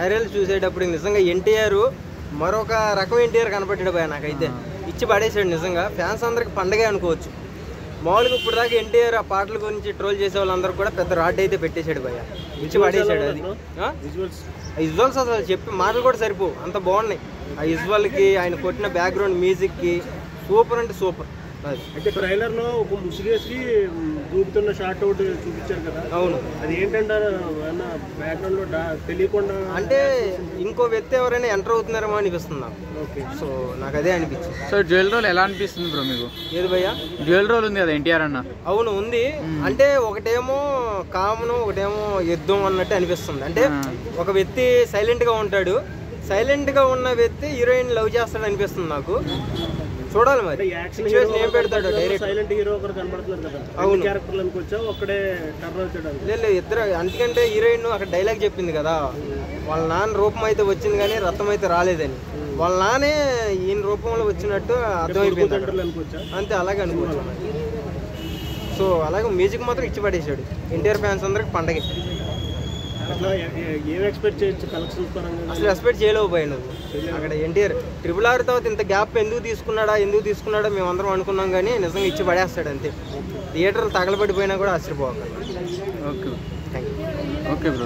Viral చూసేటప్పుడు నిజంగా ఎన్టీఆర్ మరొక రకం ఎన్టీఆర్ కనపడ్డాడు భయ. నాకైతే ఇచ్చి పడేసాడు నిజంగా. ఫ్యాన్స్ అందరికి పండగే అనుకోవచ్చు. మామూలుగా ఇప్పుడు దాకా ఎన్టీఆర్ ఆ పాటల గురించి ట్రోల్ చేసే వాళ్ళందరూ కూడా పెద్ద రాడ్ అయితే పెట్టేశాడు భయ. ఇచ్చి పడేసాడు. అది విజువల్స్ అసలు చెప్పి మాటలు కూడా సరిపోవు, అంత బాగున్నాయి. ఆ విజువల్కి ఆయన కొట్టిన బ్యాక్గ్రౌండ్ మ్యూజిక్కి సూపర్ అంటే సూపర్. అయితే ట్రైలర్ లో ఒక ముసుగేసి దూకుతున్న షార్ట్ అవుట్ చూపించారు కదా. అవును, అది ఏంటంటారు బ్యాక్గ్రౌండ్ లో తెలియకుండా అంటే ఇంకో వ్యక్తి ఎవరైనా ఎంటర్ అవుతున్నారేమో అనిపిస్తుంది నాకు. సో నాకు అదే అనిపించింది. సో డ్యూయల్ రోల్ ఎలా అనిపిస్తుంది బ్రో మీకు? ఏది భయ్యా? డ్యూయల్ రోల్ ఉంది కదా ఎన్టీఆర్ అన్న. అవును ఉంది. అంటే ఒకటేమో కామను, ఒకటేమో యుద్ధం అన్నట్టు అనిపిస్తుంది. అంటే ఒక వ్యక్తి సైలెంట్ గా ఉంటాడు, సైలెంట్ గా ఉన్న వ్యక్తి హీరోయిన్ లవ్ చేస్తాడు అనిపిస్తుంది నాకు. చూడాలి మరి సిచ్యువేషన్ ఏం పెడతాడు. డైరెక్ట్ సైలెంట్ హీరో ఒకరు కనబడుతున్నారు కదా. అవును, క్యారెక్టర్లు అనుకోవచ్చా ఒక్కడే టర్న్ అవుతాడు? లేదు ఇద్దరు. అందుకంటే హీరోయిన్ అక్కడ డైలాగ్ చెప్పింది కదా, వాళ్ళ నాన్న రూపం అయితే వచ్చింది కానీ రక్తం అయితే రాలేదని. వాళ్ళ నానే ఈయన రూపంలో వచ్చినట్టు అర్థమైపోయింది అంతే. అలాగే అనుకోవచ్చు. సో అలాగే మ్యూజిక్ మాత్రం ఇచ్చి పడేసాడు. ఎన్టీఆర్ ఫ్యాన్స్ అందరికి పండగే. అసలు ఎక్స్పెక్ట్ చేయలేవు పోయి నువ్వు. అక్కడ ఎన్టీఆర్ RRR తర్వాత ఇంత గ్యాప్ ఎందుకు తీసుకున్నాడో మేమందరం అనుకున్నాం, కానీ నిజంగా ఇచ్చి పడేస్తాడు అంతే. థియేటర్లు తగలబడిపోయినా కూడా ఆశ్చర్యపోవాలి. Okay, thank you. Okay bro.